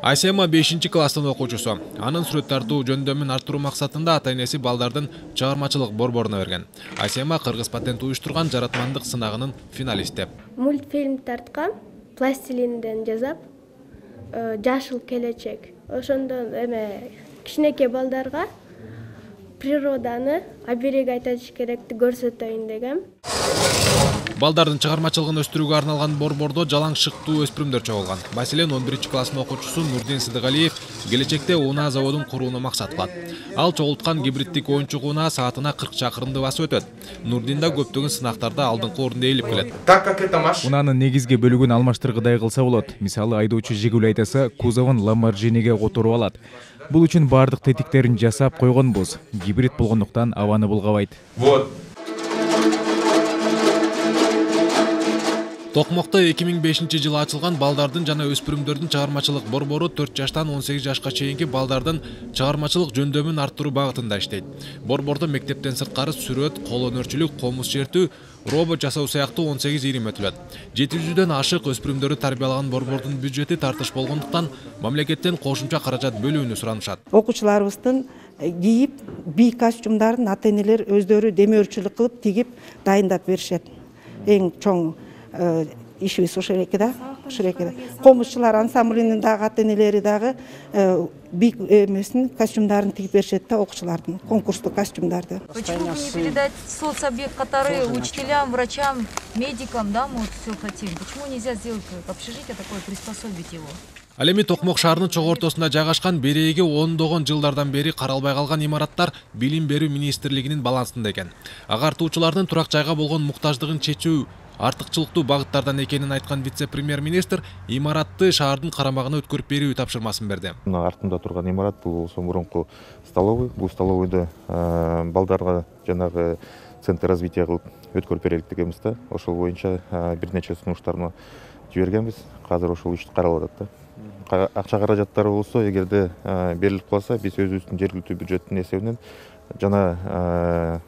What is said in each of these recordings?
Асема 5-класстын окуучусу. Анын сүрөт тартуу жөндөмүн арттыруу максатында ата-энеси балдардын чыгармачылык борборуна берген. Асема Кыргыз патент уюштурган жаратмандык сынагынын финалисти. Мультфильм тарткам, пластилинден жасап, жашыл келечек. Ошондон кичинекей балдарга природаны абереги айтыш керекти көрсөтөйүн дегем. Балдардын чыгармачылыгын өстүрүүгө арналган борбордо жалаң шыктуу өспүрүмдөр чогулган. Маселен, 11-класстын окуучусу Нурдин Сыдыгалиев келечекте унаа заводун курууну максат кылат. Ал чогулткан гибриддик оюнчук унаа саатына 40 чакырымды басып өтөт. Нурдин да көптөгөн сынактарда алдыңкы орунда ээлип келет. Унаанын негизги бөлүгүн алмаштыргыдай кылса болот. Мисалы, айдоочу жигүл айдаса, кузовун Lamborghini'ге которуп алат. Бул үчүн бардык тетиктерин жасап койгонбуз. Гибрид болгондуктан абаны булгабайт. Токмокто 2005-жылы ачылган балдардын жана өспүрүмдөрдүн чыгармачылык борбору 4 жаштан 18 жашка чейинки балдардын чыгармачылык жөндөмүн арттыруу багытында иштейт. Борбордо мектептен сырткары сүрөт, кол өнөрчүлүк, комуз чертүү, робот жасоо сыяктуу 18 ирим өтүлөт. 700дөн ашык өспүрүмдөрдү тарбиялаган борбордун бюджети тартыш болгондуктан мамлекеттен кошумча каражат бөлүүнү суранышат. Окуучуларыбыздын кийип, бий костюмдарын ата-энелер өздөрү демөөрчүлүк кылып тигип дайындап беришет. Эң чоң ишибиз ошол экен да. Комузчулар ансамблинин дагы ата-энелери дагы бий костюмдарын тигип беришет да, окуучулардын конкурстук костюмдарды. Почему бы не передать соцобъект, который учителям, врачам, медикам, да, мы вот все хотим? Почему нельзя сделать общежитие такое, приспособить его? Ал эми Токмок шаарынын чогуу ортосунда жайгашкан береги ондогон жылдардан бери каралбай калган имараттар Билим берүү министрлигинин балансында экен. Агартуучулардын турак жайга болгон муктаждыгын чечүү артыкчылыктуу багыттардан экенин айткан вице-премьер-министр имаратты шаардын карамагына өткөрүп берүү тапшырмасын берди. Артында турган имарат бул мурунку столовый. Бул столовойду балдарга жанагы центр развития кылып өткөрүп берелик дегенбиз да. Ошол боюнча бир нече сунуштарны жибергенбиз. Азыр ошол иш каралып атат да. Акча каражаттары болсо, эгерде берилип калса, биз өзүбүздүн жергиликтүү бюджеттин эсебинен жана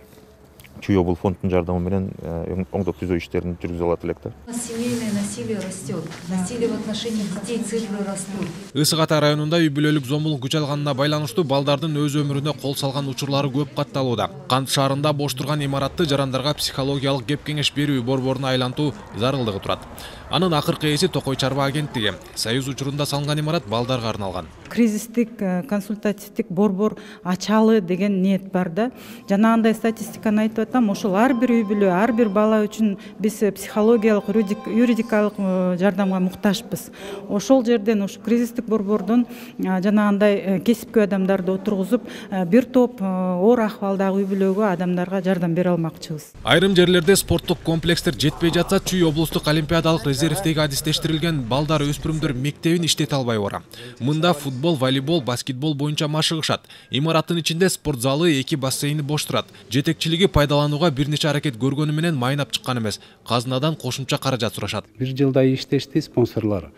чүй бул фонддун жардамы менен оңдоп түзөө иштерин жүргүзүп алат элек да. Семейное насилие растет, насилие в отношении детей, цифры растут. Ысык Ата районунда үй бүлөлүк зомбулук күч алганына байланыштуу балдардын өз өмүрүнө кол салган учурлары көп катталууда. Кант шаарында бош турган имаратты жарандарга психологиялык кеп кеңеш берүү борборуна айлантуу зарылдыгы турат. Анын акыркы ээси Токой чарба агенттиги. Союз учурунда салынган имарат балдарга арналган. Кризистик консультативдик борбор ачалы деген ниет бар да. Жана андай статистиканы айтып атам, ошол ар бир үй бүлө, ар бир бала үчүн биз психологиялык, юридикалык жардамга муктажбыз. Ошол жерден ушу кризистик борбордон жанагындай кесипкөй адамдарды отургузуп, бир топ оор акыбалдагы үй бүлөгө адамдарга жардам бере алмакчыбыз. Айрым жерлерде спорттук комплекстер жетпей жатса, Чүй облустук олимпиадалык резервдеги адистештирилген балдар өспүрүмдөр мектебин иштете албай бара. Мында футбол, волейбол, баскетбол боюнча машыгышат. Имараттын ичинде спорт залы, 2 бассейни бош турат. Жетекчилиги пайдаланууга бир нече аракет көргөнү менен майнап чыккан эмес. Казынадан кошумча каражат сурашат. Бир жылдай иштешти спонсорлор.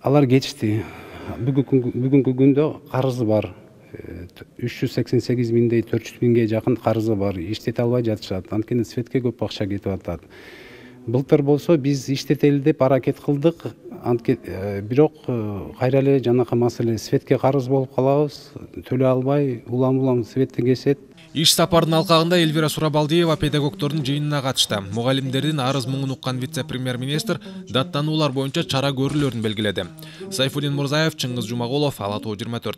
Алар кетишти. Бүгүнкү күндө карызы бар. 388 миңдей 400 миңге жакын карызы бар. Иштете албай жатышат. Анткени светке көп акча кетип атат. Былтыр болсо биз иштетели деп аракет кылдык. Бирок кайра эле жанакы маселе светке карыз болуп калабыз. Төлөй албай улам светти кесет. Иш сапардын алкагында Эльвира Сурабалдиева педагогдордун жыйынына катышты. Мугалимдердин арыз муңун уккан вице-премьер-министр даттануулар боюнча чара көрүүлөрүн белгиледи. Сайфудин Мурзаев, Чыңгыз Жумаголов, Ала Тоо 24.